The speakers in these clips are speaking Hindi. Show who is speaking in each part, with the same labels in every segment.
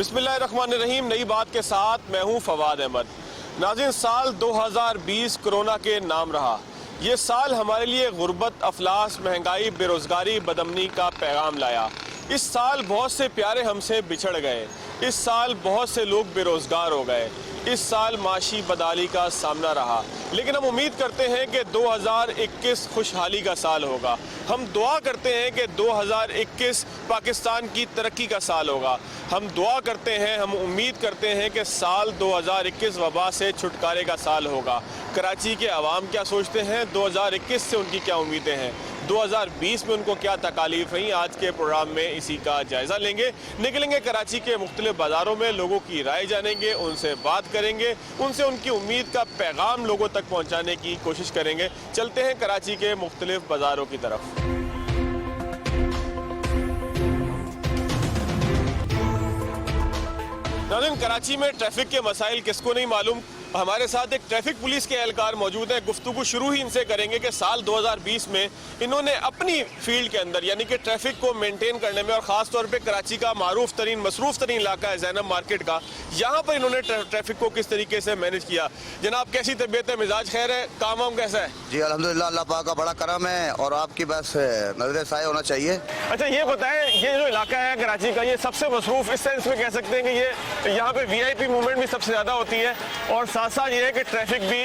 Speaker 1: बिस्मिल्लाहिर्रहमानिर्रहीम। नई बात के साथ मैं हूं फवाद अहमद। नाज़रीन, साल 2020 कोरोना के नाम रहा। ये साल हमारे लिए गुर्बत, अफलास, महंगाई, बेरोज़गारी, बदअमनी का पैगाम लाया। इस साल बहुत से प्यारे हमसे बिछड़ गए। इस साल बहुत से लोग बेरोज़गार हो गए। इस साल माशी बदहाली का सामना रहा, लेकिन हम उम्मीद करते हैं कि 2021 खुशहाली का साल होगा। हम दुआ करते हैं कि 2021 पाकिस्तान की तरक्की का साल होगा। हम दुआ करते हैं, हम उम्मीद करते हैं कि साल 2021 वबा से छुटकारे का साल होगा। कराची के अवाम क्या सोचते हैं, 2021 से उनकी क्या उम्मीदें हैं, 2020 में उनको क्या तकालीफ हुई, आज के प्रोग्राम में इसी का जायज़ा लेंगे। निकलेंगे कराची के मुख्तलिफ बाज़ारों में, लोगों की राय जानेंगे, उनसे बात करेंगे, उनसे उनकी उम्मीद का पैगाम लोगों तक पहुँचाने की कोशिश करेंगे। चलते हैं कराची के मुख्तलिफ बाज़ारों की तरफ। नाज़रीन, कराची में ट्रैफिक के मसाइल किसको नहीं मालूम। हमारे साथ एक ट्रैफिक पुलिस के एहलकार मौजूद हैं। गुफ्तगू शुरू ही इनसे करेंगे कि साल 2020 में इन्होंने अपनी फील्ड के अंदर यानी कि ट्रैफिक को मेंटेन करने में, और ख़ास तौर पे कराची का मारूफ तरीन, मसरूफ़ तरीन इलाका है ज़ैनब मार्केट का, यहाँ पर इन्होंने ट्रैफिक को किस तरीके से मैनेज किया। जनाब, कैसी तबीयत है, मिजाज खैर है, काम वाम कैसा है?
Speaker 2: जी अल्हम्दुलिल्लाह, अल्लाह पाक का बड़ा करम है और आपकी बस नजर साए होना चाहिए।
Speaker 1: अच्छा, ये बताएं, ये जो इलाका है कराची का, ये सबसे मसरूफ़ इस सेंस में कह सकते हैं कि ये यहाँ पे VIP मूवमेंट भी सबसे ज़्यादा होती है, और साथ साथ ये है कि ट्रैफिक भी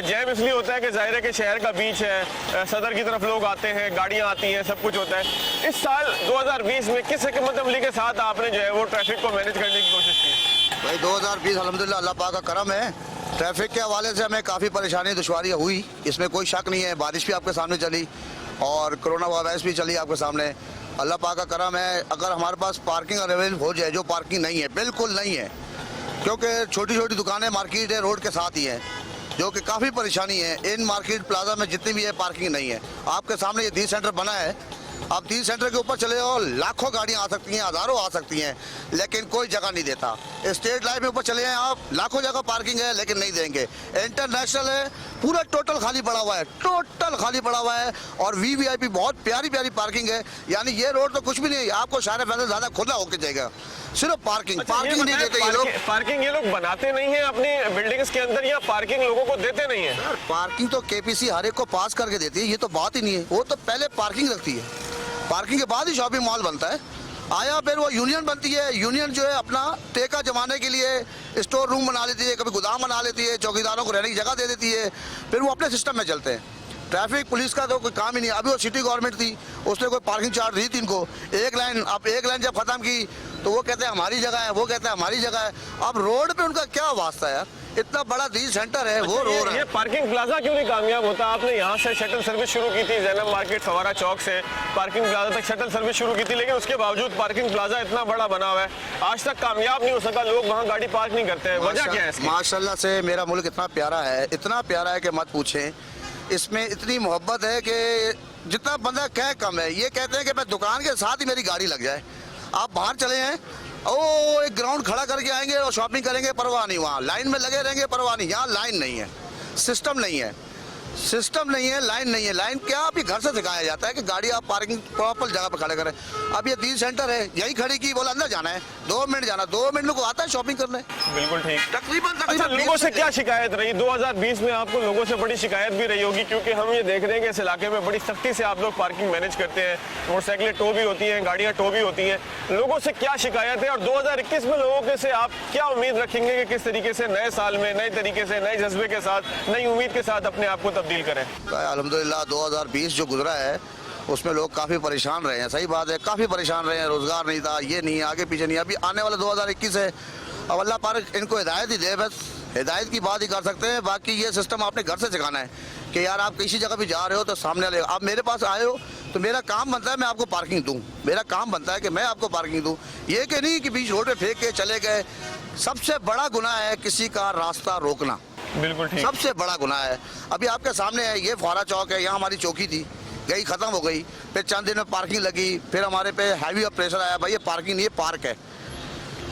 Speaker 1: जैम इसलिए होता है कि ज़ाहिर है कि शहर का बीच है, सदर की तरफ लोग आते हैं, गाड़ियाँ आती हैं, सब कुछ होता है। इस साल 2020 में किस हिकमत अमली के साथ आपने जो है वो ट्रैफिक को मैनेज करने की कोशिश की?
Speaker 2: भाई 2020 अल्हम्दुलिल्लाह अल्लाह पाक का करम है। ट्रैफिक के हवाले से हमें काफ़ी परेशानी दुश्वारियाँ हुई, इसमें कोई शक नहीं है। बारिश भी आपके सामने चली और कोरोना वायरस भी चली आपके सामने। अल्लाह पाक का करम है, अगर हमारे पास पार्किंग अवेलेबल हो जाए, जो पार्किंग नहीं है, बिल्कुल नहीं है, क्योंकि छोटी छोटी दुकानें, मार्केट है, रोड के साथ ही है, जो कि काफ़ी परेशानी है। इन मार्केट प्लाजा में जितनी भी है पार्किंग नहीं है। आपके सामने ये 30 सेंटर बना है, आप 30 सेंटर के ऊपर चले जाओ, लाखों गाड़ियाँ आ सकती हैं, हज़ारों आ सकती हैं, लेकिन कोई जगह नहीं देता। स्टेट लाइफ में ऊपर चले जाएँ आप, लाखों जगह पार्किंग है, लेकिन नहीं देंगे। इंटरनेशनल है, पूरा टोटल खाली पड़ा हुआ है, टोटल खाली पड़ा हुआ है। और VVIP बहुत प्यारी प्यारी पार्किंग है, यानी ये रोड तो कुछ भी नहीं, आपको शायर फैसल ज़्यादा खुला होकर जाएगा, सिर्फ पार्किंग।
Speaker 1: अच्छा,
Speaker 2: पार्किंग नहीं देते ये लोग।
Speaker 1: पार्किंग ये लोग बनाते नहीं है अपनी बिल्डिंग्स के अंदर, या पार्किंग लोगों को देते नहीं है?
Speaker 2: सर, पार्किंग तो KPC हर एक को पास करके देती है, ये तो बात ही नहीं है। वो तो पहले पार्किंग रखती है, पार्किंग के बाद ही शॉपिंग मॉल बनता है। आया फिर वो यूनियन बनती है, यूनियन जो है अपना टेका जमाने के लिए स्टोर रूम बना लेती है, कभी गोदाम बना लेती है, चौकीदारों को रहने की जगह दे देती है, फिर वो अपने सिस्टम में चलते हैं। ट्रैफिक पुलिस का तो कोई काम ही नहीं। अभी वो सिटी गवर्नमेंट थी, उसने कोई पार्किंग चार्ज दी थी इनको, एक लाइन। अब एक लाइन जब खत्म की तो वो कहते हैं हमारी जगह है, वो कहते हैं हमारी जगह है। अब रोड पे उनका क्या वास्ता है यार, इतना बड़ा 30 सेंटर है।
Speaker 1: अच्छा,
Speaker 2: वो रोड है।
Speaker 1: ये पार्किंग प्लाजा क्यों नहीं कामयाब होता? आपने यहाँ से शटल सर्विस शुरू की थी, ज़ैनब मार्केट फवारा चौक से पार्किंग प्लाजा तक शटल सर्विस शुरू की थी, लेकिन उसके बावजूद पार्किंग प्लाजा इतना बड़ा बना हुआ है, आज तक कामयाब नहीं हो सका। लोग वहाँ गाड़ी पार्क नहीं करते हैं, वजह क्या है इसकी?
Speaker 2: माशाल्लाह से मेरा मुल्क इतना प्यारा है, इतना प्यारा है कि मत पूछें। इसमें इतनी मोहब्बत है कि जितना बंदा कह कम है। ये कहते हैं कि मैं दुकान के साथ ही मेरी गाड़ी लग जाए। आप बाहर चले हैं, ओ एक ग्राउंड खड़ा करके आएंगे और शॉपिंग करेंगे, परवाह नहीं। वहाँ लाइन में लगे रहेंगे, परवाह नहीं। यहाँ लाइन नहीं है, सिस्टम नहीं है, सिस्टम नहीं है, लाइन नहीं है। लाइन क्या, आप ये घर से सिखाया जाता है कि गाड़ी आप पार्किंग प्रॉपर जगह पर खड़े करें। अब ये 30 सेंटर है, यही खड़ी की, बोला अंदर जाना है, 2 मिनट जाना, 2 मिनट में को आता है शॉपिंग करने।
Speaker 1: बिल्कुल ठीक।
Speaker 2: तकरीबन
Speaker 1: अच्छा, लोगों से क्या शिकायत रही 2020 में? आपको लोगों से बड़ी शिकायत भी रही होगी, क्योंकि हम ये देख रहे हैं कि इस इलाके में बड़ी सख्ती से आप लोग पार्किंग मैनेज करते हैं, मोटरसाइकिलें टो भी होती हैं, गाड़ियाँ टो भी होती हैं। लोगों से क्या शिकायत है, और 2021 में लोगों के से आप क्या उम्मीद रखेंगे कि किस तरीके से नए साल में नए तरीके से, नए जज्बे के साथ, नई उम्मीद के साथ अपने आप को तब्दील करें?
Speaker 2: अल्हम्दुलिल्लाह 2020 जो गुजरा है उसमें लोग काफ़ी परेशान रहे हैं। सही बात है, काफ़ी परेशान रहे हैं। रोज़गार नहीं था, ये नहीं, आगे पीछे नहीं। अभी आने वाला 2021 है, अब अल्लाह पाक इनको हिदायत ही दे, बस हिदायत की बात ही कर सकते हैं। बाकी ये सिस्टम आपने घर से सिखाना है कि यार आप किसी जगह भी जा रहे हो तो सामने वाले, आप मेरे पास आए हो तो मेरा काम बनता है मैं आपको पार्किंग दूँ, मेरा काम बनता है कि मैं आपको पार्किंग दूँ। ये कि नहीं कि बीच रोड पे फेंक के चले गए। सबसे बड़ा गुनाह है किसी का रास्ता रोकना,
Speaker 1: बिल्कुल ठीक,
Speaker 2: सबसे बड़ा गुनाह है। अभी आपके सामने है, ये फवारा चौक है, यहाँ हमारी चौकी थी, गई ख़त्म हो गई। फिर चंद दिन में पार्किंग लगी, फिर हमारे पे हैवी प्रेशर आया, भाई ये पार्किंग नहीं है, पार्क है।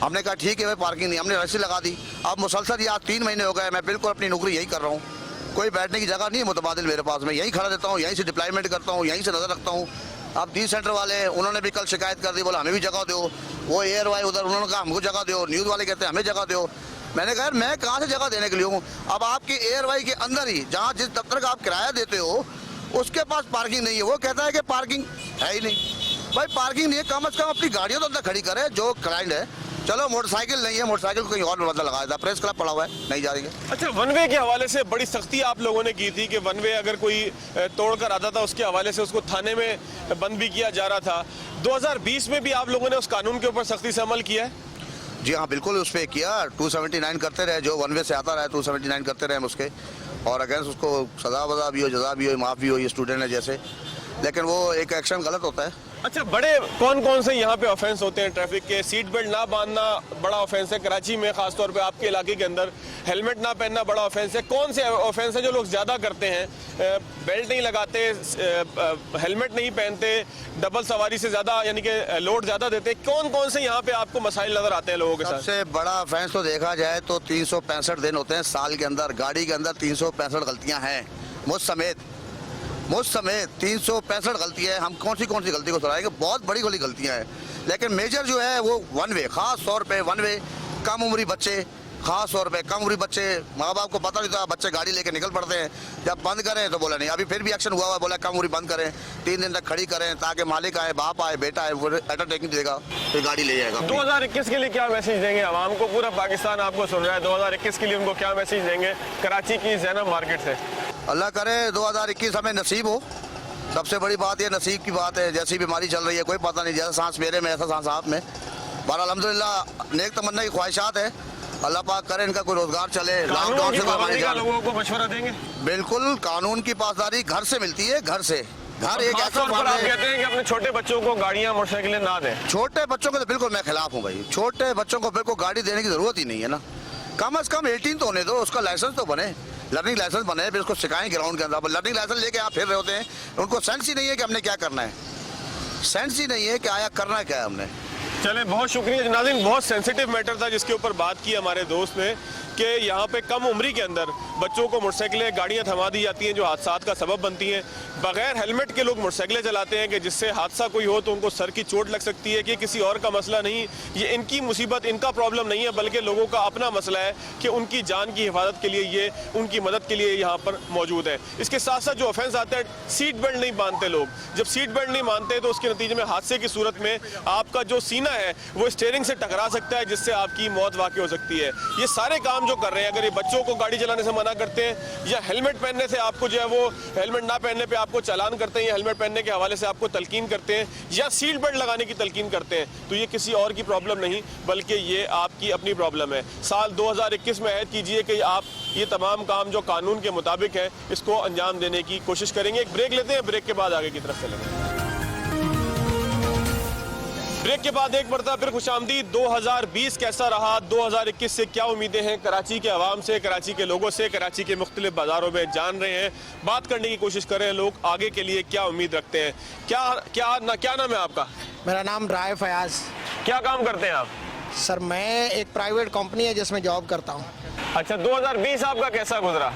Speaker 2: हमने कहा ठीक है भाई, पार्किंग नहीं, हमने रस्सी लगा दी। अब मुसलसल यहाँ 3 महीने हो गए, मैं बिल्कुल अपनी नौकरी यही कर रहा हूँ। कोई बैठने की जगह नहीं है मुतबादिल मेरे पास, मैं यहीं खड़ा रहता हूँ, यहीं से डिप्लॉयमेंट करता हूँ, यहीं से नज़र रखता हूँ। अब डी सेंटर वाले उन्होंने भी कल शिकायत कर दी, बोला हमें भी जगह दो। वो एयर वाई उधर उन्होंने कहा हमको जगह दो, न्यूज़ वाले कहते हैं हमें जगह दो। मैंने कहा यार मैं कहाँ से जगह देने के लिए हूँ। अब आपकी एयर वाई के अंदर ही जहाँ जिस दफ्तर का आप किराया देते हो उसके पास पार्किंग नहीं है, वो कहता है कि पार्किंग है ही नहीं। भाई पार्किंग नहीं है, कम से कम अपनी गाड़ियों तो अंदर खड़ी करे जो क्लाइंट है। चलो मोटरसाइकिल नहीं है, मोटरसाइकिल को कहीं और मतलब लगा देता, प्रेस क्लब पड़ा हुआ है, नहीं जा रही है।
Speaker 1: अच्छा, वन वे के हवाले से बड़ी सख्ती आप लोगों ने की थी कि वन वे अगर कोई तोड़ कर आता था उसके हवाले से उसको थाने में बंद भी किया जा रहा था। 2020 में भी आप लोगों ने उस कानून के ऊपर सख्ती से अमल किया है?
Speaker 2: जी हाँ, बिल्कुल उस पर किया। 279 करते रहे, जो वन वे से आता रहा 279 करते रहे हम उसके, और अगेंस्ट उसको सजा वजा भी हो, जजा भी हो, माफ़ भी हो, ये स्टूडेंट है जैसे, लेकिन वो एक एक्शन गलत होता है।
Speaker 1: अच्छा, बड़े कौन कौन से यहाँ पे ऑफेंस होते हैं ट्रैफिक के? सीट बेल्ट ना बांधना बड़ा ऑफेंस है कराची में, खासतौर पे आपके इलाके के अंदर हेलमेट ना पहनना बड़ा ऑफेंस है। कौन से ऑफेंस है जो लोग ज़्यादा करते हैं? बेल्ट नहीं लगाते, हेलमेट नहीं पहनते, डबल सवारी से ज़्यादा यानी कि लोड ज़्यादा देते, कौन कौन से यहाँ पे आपको मसाइल नज़र आते हैं लोगों के साथ?
Speaker 2: सबसे बड़ा ऑफेंस तो देखा जाए तो 365 दिन होते हैं साल के अंदर, गाड़ी के अंदर 365 गलतियाँ हैं, मुझ समेत 365 गलती है। हम कौन सी गलती को सराहेंगे, बहुत बड़ी बड़ी गलतियां हैं, लेकिन मेजर जो है वो वन वे, खास तौर पे वन वे, कम उम्री बच्चे, खास तौर पे कम उम्री बच्चे, माँ बाप को पता नहीं था, बच्चे गाड़ी लेके निकल पड़ते हैं, जब बंद करें तो बोला नहीं। अभी फिर भी एक्शन हुआ बोला कम उम्री बंद करें, 3 दिन तक खड़ी करें ताकि मालिक आए, बाप आए, बेटा आए, वो अंडरटेकिंग देगा, फिर गाड़ी ले जाएगा।
Speaker 1: 2021 के लिए क्या मैसेज देंगे आवाम को? पूरा पाकिस्तान आपको सुन रहा है, 2021 के लिए उनको क्या मैसेज देंगे कराची की ज़ैनब मार्केट से?
Speaker 2: अल्लाह करे 2021 हमें नसीब हो। सबसे बड़ी बात ये नसीब की बात है, जैसी बीमारी चल रही है कोई पता नहीं, जैसा सांस मेरे में ऐसा सांस आप में। पर अल्हम्दुलिल्लाह नेक तमन्ना की ख्वाहिशात है, अल्लाह पाक करे इनका कोई रोजगार चले, लॉकडाउन से हमारे
Speaker 1: लोगों को मशवरा देंगे।
Speaker 2: बिल्कुल, कानून की पासदारी घर से मिलती है, घर से। घर एक ऐसा
Speaker 1: आप कहते हैं कि अपने छोटे बच्चों को गाड़ियां मोटरसाइकिलें ना दें।
Speaker 2: छोटे बच्चों को तो बिल्कुल मैं खिलाफ हूँ भाई, छोटे बच्चों को बिल्कुल गाड़ी देने की जरूरत ही नहीं है ना। कम से कम 18 तो होने दो, उसका लाइसेंस तो बने, लर्निंग लाइसेंस बने, फिर उसको सिखाएं ग्राउंड के अंदर। अब लर्निंग लाइसेंस लेके आप फिर रहे होते हैं, उनको सेंस ही नहीं है कि हमने क्या करना है, सेंस ही नहीं है कि आया करना क्या है हमने।
Speaker 1: चले, बहुत शुक्रिया नाज़रीन। बहुत सेंसिटिव मैटर था जिसके ऊपर बात की हमारे दोस्त ने कि यहाँ पे कम उम्री के अंदर बच्चों को मोटरसाइकिलें, गाड़ियाँ थमा दी जाती हैं जो हादसात का सबब बनती हैं। बगैर हेलमेट के लोग मोटरसाइकिलें चलाते हैं कि जिससे हादसा कोई हो तो उनको सर की चोट लग सकती है, कि किसी और का मसला नहीं, ये इनकी मुसीबत, इनका प्रॉब्लम नहीं है, बल्कि लोगों का अपना मसला है कि उनकी जान की हिफाजत के लिए ये उनकी मदद के लिए यहाँ पर मौजूद है। इसके साथ साथ जो ऑफेंस आता है, सीट बेल्ट नहीं बांधते लोग। जब सीट बेल्ट नहीं बांधते तो उसके नतीजे में हादसे की सूरत में आपका जो सीना है वो स्टीयरिंग से टकरा सकता है, जिससे आपकी मौत वाक़ई हो सकती है। ये सारे काम जो कर रहे हैं, अगर ये बच्चों को गाड़ी चलाने से मना करते हैं या हेलमेट पहनने से आपको जो है वो हेलमेट ना पहनने पे आपको चालान करते हैं, या हेलमेट पहनने के हवाले से आपको तलकीन करते हैं, या सीट बेल्ट लगाने की तलकीन करते हैं, तो ये किसी और की प्रॉब्लम नहीं बल्कि ये आपकी अपनी प्रॉब्लम है। साल 2021 में अहद कीजिए कि आप ये तमाम काम जो कानून के मुताबिक है इसको अंजाम देने की कोशिश करेंगे। एक ब्रेक लेते हैं, ब्रेक के बाद आगे की तरफ चलेंगे। ब्रेक के बाद एक मरतबा फिर खुशामदीद। 2020 कैसा रहा, 2021 से क्या उम्मीदें हैं कराची के अवाम से, कराची के लोगों से, कराची के मुख्तलिफ बाज़ारों में जान रहे हैं, बात करने की कोशिश कर रहे हैं लोग आगे के लिए क्या उम्मीद रखते हैं। क्या नाम है आपका?
Speaker 3: मेरा नाम राय फयाज।
Speaker 1: क्या काम करते हैं आप?
Speaker 3: सर मैं एक प्राइवेट कंपनी है जिसमें जॉब करता हूँ।
Speaker 1: अच्छा, 2020 आपका कैसा गुजरा?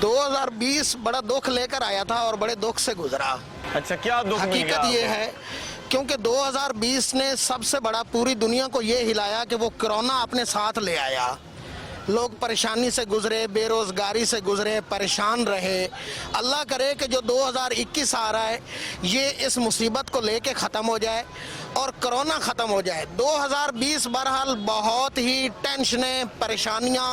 Speaker 3: 2020 बड़ा दुख लेकर आया था और बड़े दुख से गुजरा।
Speaker 1: अच्छा, क्या दुख मिल गया
Speaker 3: हकीकत ये
Speaker 1: आपको?
Speaker 3: है क्योंकि 2020 ने सबसे बड़ा पूरी दुनिया को ये हिलाया कि वो कोरोना अपने साथ ले आया। लोग परेशानी से गुजरे, बेरोजगारी से गुजरे, परेशान रहे। अल्लाह करे कि जो 2021 आ रहा है ये इस मुसीबत को लेके ख़त्म हो जाए और कोरोना ख़त्म हो जाए। 2020 बहरहाल बहुत ही टेंशनें, परेशानियां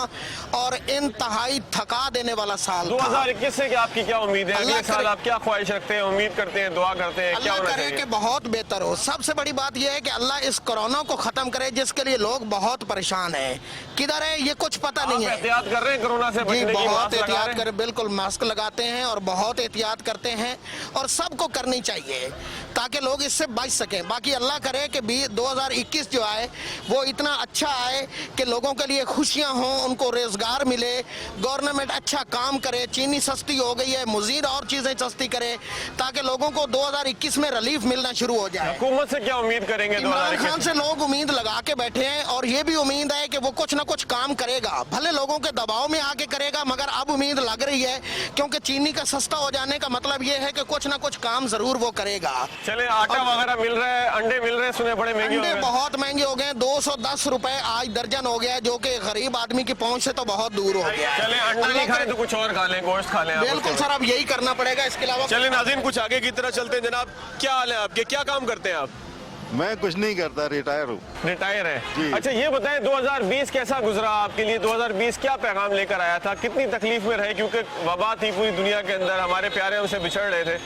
Speaker 3: और इंतहाई थका देने वाला साल था।
Speaker 1: 2021 से क्या आपकी क्या उम्मीद है? अगले साल आप क्या ख्वाहिश रखते हैं, उम्मीद करते हैं, दुआ करते हैं, क्या
Speaker 3: अल्लाह
Speaker 1: होना
Speaker 3: करे
Speaker 1: चाहिए?
Speaker 3: कि बहुत बेहतर हो। सबसे बड़ी बात यह है कि अल्लाह इस कोरोना को ख़त्म करे जिसके लिए लोग बहुत परेशान हैं। किधर है ये कुछ पता नहीं है।
Speaker 1: एहतियात कर रहे हैं कोरोना से
Speaker 3: जी,
Speaker 1: बचने की?
Speaker 3: बहुत
Speaker 1: मास्क लगा
Speaker 3: एहतियात
Speaker 1: रहे हैं?
Speaker 3: करें, बिल्कुल मास्क लगाते हैं और बहुत एहतियात करते हैं और सबको करनी चाहिए ताकि लोग इससे बच सकें। बाकी अल्लाह करे कि 2021 जो आए वो इतना अच्छा आए कि लोगों के लिए खुशियां हों, उनको रोजगार मिले, गवर्नमेंट अच्छा काम करे, चीनी सस्ती हो गई है, मज़ीद और चीज़ें सस्ती करे ताकि लोगों को 2021 में रिलीफ मिलना शुरू हो जाए।
Speaker 1: हुकूमत से क्या उम्मीद करेंगे?
Speaker 3: इमरान
Speaker 1: 2021
Speaker 3: खान से लोग उम्मीद लगा के बैठे हैं और ये भी उम्मीद है कि वो कुछ ना कुछ काम करेगा, भले लोगों के दबाव में आके करेगा, मगर अब उम्मीद लग रही रही है, क्योंकि चीनी का सस्ता हो जाने का मतलब ये है कि कुछ ना कुछ काम जरूर वो करेगा।
Speaker 1: चले आटा वगैरह मिल रहा है, अंडे मिल रहे हैं, सुने बड़े महंगे हो
Speaker 3: अंडे
Speaker 1: गए।
Speaker 3: बहुत महंगे हो गए, 210 रुपए आज दर्जन हो गया, जो कि गरीब आदमी की पहुंच से तो बहुत दूर हो गया।
Speaker 1: चले अंडा नहीं खाए तो कुछ और खा लें, गोश्त खा लें आप
Speaker 3: बिल्कुल
Speaker 1: उसके
Speaker 3: सर, अब यही करना पड़ेगा, इसके अलावा
Speaker 1: चले नाज़रीन कुछ आगे की तरफ चलते हैं। जनाब क्या हाल है आपके, क्या काम करते हैं आप?
Speaker 4: मैं कुछ नहीं करता, रिटायर हूँ।
Speaker 1: रिटायर है।
Speaker 4: जी।
Speaker 1: अच्छा ये बताएं 2020 कैसा गुजरा आपके लिए? 2020 क्या पैगाम लेकर आया था? कितनी तकलीफ में रहे, क्योंकि वबा थी पूरी दुनिया के अंदर, हमारे प्यारे हमसे बिछड़ रहे थे।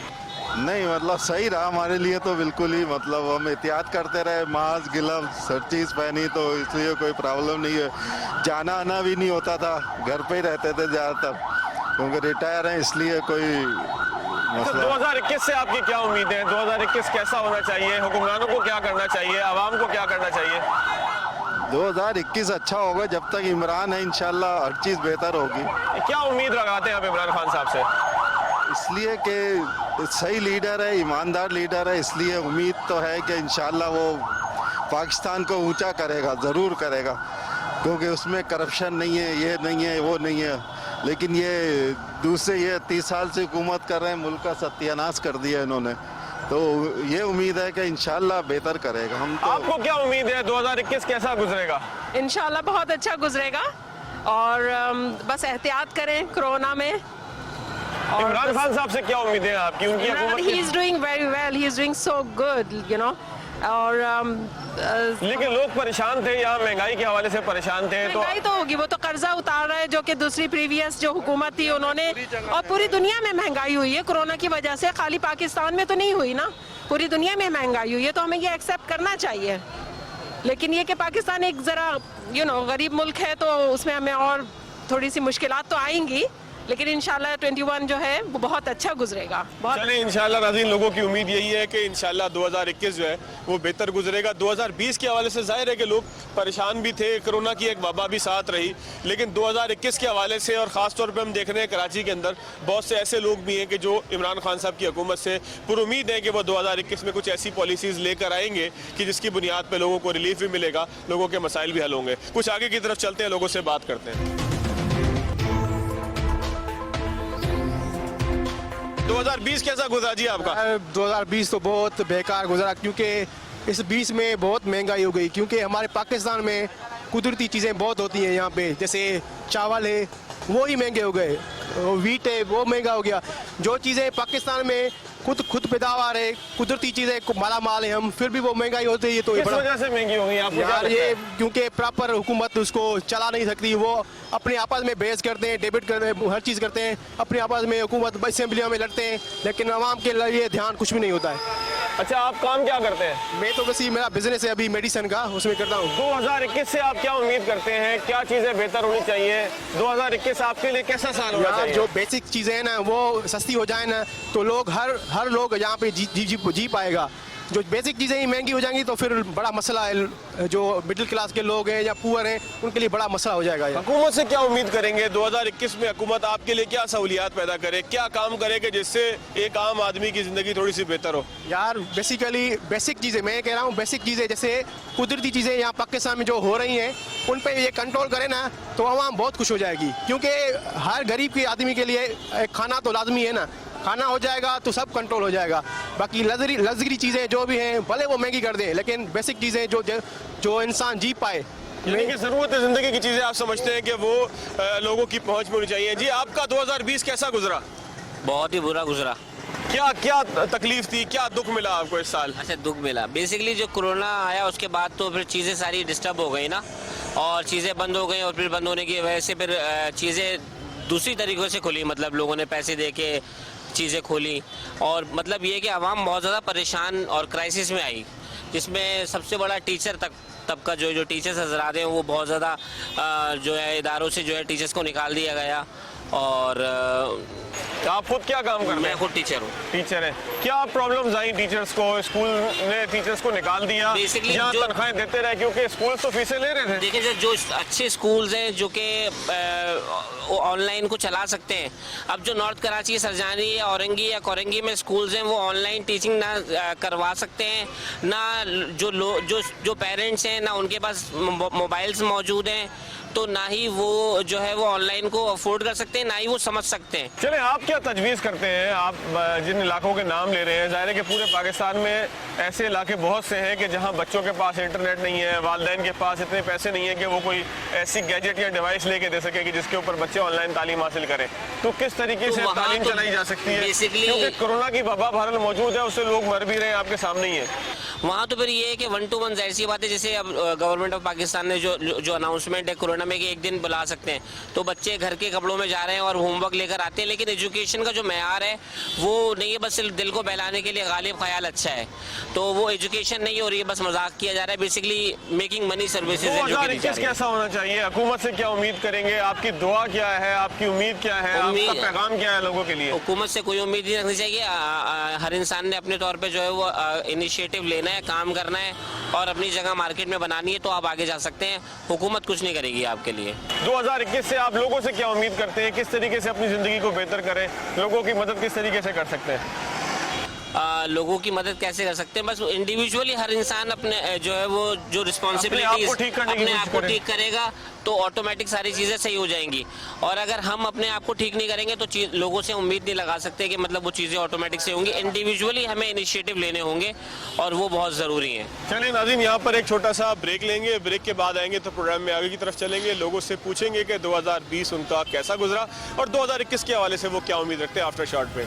Speaker 4: नहीं मतलब सही रहा हमारे लिए तो बिल्कुल ही, मतलब हम एहतियात करते रहे, मास्क गिलव्स हर चीज़ पहनी, तो इसलिए कोई प्रॉब्लम नहीं है। जाना आना भी नहीं होता था, घर पे ही रहते थे ज़्यादातर, क्योंकि रिटायर हैं इसलिए कोई
Speaker 1: तो
Speaker 4: मसला।
Speaker 1: 2021 से आपकी क्या उम्मीदें हैं? 2021 कैसा होना चाहिए? हुक्मरानों को क्या करना चाहिए? आवाम को क्या करना चाहिए?
Speaker 4: 2021 अच्छा होगा, जब तक इमरान है इंशाल्लाह हर चीज़ बेहतर होगी।
Speaker 1: क्या उम्मीद लगाते हैं आप इमरान खान साहब से?
Speaker 4: इसलिए कि सही लीडर है, ईमानदार लीडर है, इसलिए उम्मीद तो है कि इंशाल्लाह वो पाकिस्तान को ऊंचा करेगा, ज़रूर करेगा, क्योंकि उसमें करप्शन नहीं है, ये नहीं है, वो नहीं है। लेकिन ये दूसरे ये 30 साल से हुकूमत कर रहे हैं, मुल्क का सत्यानाश कर दिया इन्होंने, तो ये उम्मीद है कि इंशाल्लाह बेहतर करेगा। हम तो
Speaker 1: आपको क्या उम्मीद है 2021 कैसा गुजरेगा?
Speaker 5: इंशाल्लाह बहुत अच्छा गुजरेगा, और बस एहतियात करें कोरोना में।
Speaker 1: इमरान खान साहब से क्या उम्मीदें हैं आपकी? उनकी हुकूमत
Speaker 5: he is doing very well, he is doing so good, you know. और
Speaker 1: लेकिन लोग परेशान थे, यहाँ महंगाई के हवाले से परेशान थे, तो
Speaker 5: महंगाई तो होगी, वो तो कर्जा उतार रहा है, जो कि दूसरी प्रीवियस जो हुकूमत थी उन्होंने, और पूरी दुनिया में महंगाई हुई है कोरोना की वजह से, खाली पाकिस्तान में तो नहीं हुई ना, पूरी दुनिया में महंगाई हुई है, तो हमें ये एक्सेप्ट करना चाहिए। लेकिन ये कि पाकिस्तान एक ज़रा गरीब मुल्क है, तो उसमें हमें और थोड़ी सी मुश्किलात तो आएंगी, लेकिन इंशाल्लाह 21 जो है वो बहुत अच्छा गुजरेगा। बहुत
Speaker 1: चलिए इंशाल्लाह नाज़रीन, लोगों की उम्मीद यही है कि इंशाल्लाह 2021 जो है वो बेहतर गुजरेगा। 2020 के हवाले से जाहिर है कि लोग परेशान भी थे, कोरोना की एक वबा भी साथ रही, लेकिन 2021 के हवाले से और ख़ास तौर पे हम देख रहे हैं कराची के अंदर बहुत से ऐसे लोग भी हैं कि जो इमरान खान साहब की हुकूमत से पुरुमीद है कि वो 2021 में कुछ ऐसी पॉलिसीज़ लेकर आएंगे कि जिसकी बुनियाद पर लोगों को रिलीफ भी मिलेगा, लोगों के मसाइल भी हल होंगे। कुछ आगे की तरफ चलते हैं, लोगों से बात करते हैं। 2020 कैसा गुजरा जी आपका?
Speaker 6: 2020 तो बहुत बेकार गुजरा, क्योंकि इस 20 में बहुत महंगाई हो गई, क्योंकि हमारे पाकिस्तान में कुदरती चीज़ें बहुत होती हैं यहाँ पे, जैसे चावल है वो ही महंगे हो गए, वीट है वो महंगा हो गया। जो चीज़ें पाकिस्तान में खुद पैदावार है, कुदरती चीज़ें माला माल है, हम फिर भी वो महंगाई होती है, तो ये
Speaker 1: किस
Speaker 6: बड़ा
Speaker 1: वजह से महंगी हो गई आपको क्या
Speaker 6: यार
Speaker 1: लगता
Speaker 6: ये
Speaker 1: है?
Speaker 6: क्योंकि प्रॉपर हुकूमत उसको चला नहीं सकती, वो अपने आपस में बहस करते हैं, डिबेट करते हैं, हर चीज़ करते हैं अपने आपस में, हुकूमत असेंबलियों में लड़ते हैं, लेकिन आवाम के लिए ध्यान कुछ भी नहीं होता है।
Speaker 1: अच्छा आप काम क्या करते हैं?
Speaker 6: मैं तो वैसे मेरा बिजनेस है अभी मेडिसिन का, उसमें करता हूँ।
Speaker 1: 2021 से आप क्या उम्मीद करते हैं, क्या चीजें बेहतर होनी चाहिए? 2021 आपके लिए कैसा साल होना
Speaker 6: यार
Speaker 1: चाहिए?
Speaker 6: जो बेसिक चीज़ें हैं ना वो सस्ती हो जाए ना, तो लोग हर लोग यहाँ पे जी पाएगा। जो बेसिक चीज़ें ही महंगी हो जाएंगी तो फिर बड़ा मसला है, जो मिडिल क्लास के लोग हैं या पुअर हैं उनके लिए बड़ा मसला हो जाएगा।
Speaker 1: हुकूमत से क्या उम्मीद करेंगे 2021 में? हुकूमत आपके लिए क्या सहूलियात पैदा करे, क्या काम करे कि जिससे एक आम आदमी की ज़िंदगी थोड़ी सी बेहतर हो?
Speaker 6: यार बेसिकली बेसिक चीज़ें, मैं कह रहा हूँ बेसिक चीज़ें, जैसे कुदरती चीज़ें यहाँ पाकिस्तान में जो हो रही हैं उन पे ये कंट्रोल करे ना, तो आवाम बहुत खुश हो जाएगी, क्योंकि हर गरीब के आदमी के लिए एक खाना तो लाजमी है ना, खाना हो जाएगा तो सब कंट्रोल हो जाएगा। बाकी लग्जरी चीज़ें जो भी हैं भले वो महंगी कर दें, लेकिन बेसिक चीज़ें जो इंसान जी पाए।
Speaker 1: यानी कि ज़रूरत ज़िंदगी की चीज़ें आप समझते हैं कि वो लोगों की पहुँच में होनी चाहिए। जी आपका 2020 कैसा गुजरा?
Speaker 7: बहुत ही बुरा गुजरा।
Speaker 1: क्या क्या तकलीफ थी, क्या दुख मिला आपको इस साल?
Speaker 7: अच्छा दुख मिला, बेसिकली जो कोरोना आया उसके बाद तो फिर चीज़ें सारी डिस्टर्ब हो गई ना, और चीज़ें बंद हो गई, और फिर बंद होने की वजह से फिर चीज़ें दूसरी तरीक़ों से खुली, मतलब लोगों ने पैसे दे के चीज़ें खोली, और मतलब ये कि आवाम बहुत ज़्यादा परेशान और क्राइसिस में आई, जिसमें सबसे बड़ा टीचर तब का जो टीचर्स हजरात हैं वो बहुत ज़्यादा जो है इदारों से जो है टीचर्स को निकाल दिया गया। और
Speaker 1: आप खुद क्या काम करते
Speaker 7: मैं
Speaker 1: हैं?
Speaker 7: खुद टीचर हूँ।
Speaker 1: टीचर है। क्या प्रॉब्लम्स आई टीचर्स को? स्कूल ने टीचर्स को निकाल दिया,
Speaker 7: Basically
Speaker 1: जहाँ
Speaker 7: जो-
Speaker 1: तनख्वाहें देते रहे, क्योंकि स्कूल तो फीसें ले रहे थे।
Speaker 7: देखिए सर, जो अच्छे स्कूल्स हैं जो कि ऑनलाइन को चला सकते हैं, अब जो नॉर्थ कराची, सरजानी या औरंगी या कोरंगी में स्कूल्स हैं वो ऑनलाइन टीचिंग ना करवा सकते हैं, ना जो पेरेंट्स हैं ना उनके पास मोबाइल्स मौजूद हैं, तो ना ही वो जो है वो ऑनलाइन को अफोर्ड कर सकते हैं, ना ही वो समझ सकते हैं।
Speaker 1: चले, आप क्या तजवीज़ करते हैं? आप जिन इलाकों के नाम ले रहे हैं, ज़ाहिर है कि पूरे पाकिस्तान में ऐसे इलाके बहुत से हैं कि जहां बच्चों के पास इंटरनेट नहीं है, वालिदैन के पास इतने पैसे नहीं है कि वो कोई ऐसी गैजेट या डिवाइस लेके दे सके कि जिसके ऊपर बच्चे ऑनलाइन तालीम हासिल करें। तो किस तरीके
Speaker 7: तो
Speaker 1: से
Speaker 7: वहाँ
Speaker 1: तालीम
Speaker 7: तो
Speaker 1: चलाई जा सकती है?
Speaker 7: basically-
Speaker 1: क्योंकि कोरोना की वबा बहरहाल मौजूद है, उससे लोग मर भी रहे हैं, आपके सामने ही है।
Speaker 7: वहाँ तो फिर ये है कि 1 to 1 जाहिर सी बात है, जैसे अब गवर्नमेंट ऑफ पाकिस्तान ने जो अनाउंसमेंट है कोरोना में कि एक दिन बुला सकते हैं, तो बच्चे घर के कपड़ों में जा रहे हैं और होमवर्क लेकर आते हैं, लेकिन एजुकेशन का जो मैयार है वो नहीं है, बस सिर्फ दिल को बहलाने के लिए गालिब ख्याल अच्छा है, तो वो एजुकेशन नहीं हो रही है, बस मजाक किया जा रहा है, बेसिकली मेकिंग मनी सर्विसेज है जो की दी जा
Speaker 1: 2021
Speaker 7: रही है।
Speaker 1: कैसा होना चाहिए? हुकूमत से क्या उम्मीद करेंगे? आपकी दुआ क्या है? आपकी उम्मीद क्या है? आपका पैगाम क्या है लोगों के लिए?
Speaker 7: हुकूमत से कोई उम्मीद नहीं रखनी चाहिए। हर इंसान ने अपने तौर पे जो है वो इनिशिएटिव लेना है, काम करना है और अपनी जगह मार्केट में बनानी है, तो आप आगे जा सकते हैं। हुकूमत कुछ नहीं करेगी आपके लिए।
Speaker 1: 2021 से आप लोगों से क्या उम्मीद करते हैं? किस तरीके से अपनी ज़िंदगी को बेहतर करें? लोगों की मदद किस तरीके से कर सकते हैं?
Speaker 7: लोगों की मदद कैसे कर सकते हैं? बस इंडिविजुअली हर इंसान अपने जो है वो जो रिस्पॉन्सिबिलिटी
Speaker 1: अपने आप को ठीक करने की
Speaker 7: अपने
Speaker 1: कोशिश
Speaker 7: आप को
Speaker 1: करें।
Speaker 7: ठीक करेगा तो ऑटोमेटिक सारी चीज़ें सही हो जाएंगी। और अगर हम अपने आप को ठीक नहीं करेंगे तो लोगों से उम्मीद नहीं लगा सकते कि मतलब वो चीज़ें ऑटोमेटिक से होंगी। इंडिविजुअली हमें इनिशिएटिव लेने होंगे और वो बहुत ज़रूरी है।
Speaker 1: चलिए नाज़रीन, यहाँ पर एक छोटा सा ब्रेक लेंगे। ब्रेक के बाद आएंगे तो प्रोग्राम में आगे की तरफ चलेंगे, लोगों से पूछेंगे कि 2020 उनका कैसा गुजरा और 2021 के हवाले से वो क्या उम्मीद रखते हैं। आफ्टर शॉर्ट पे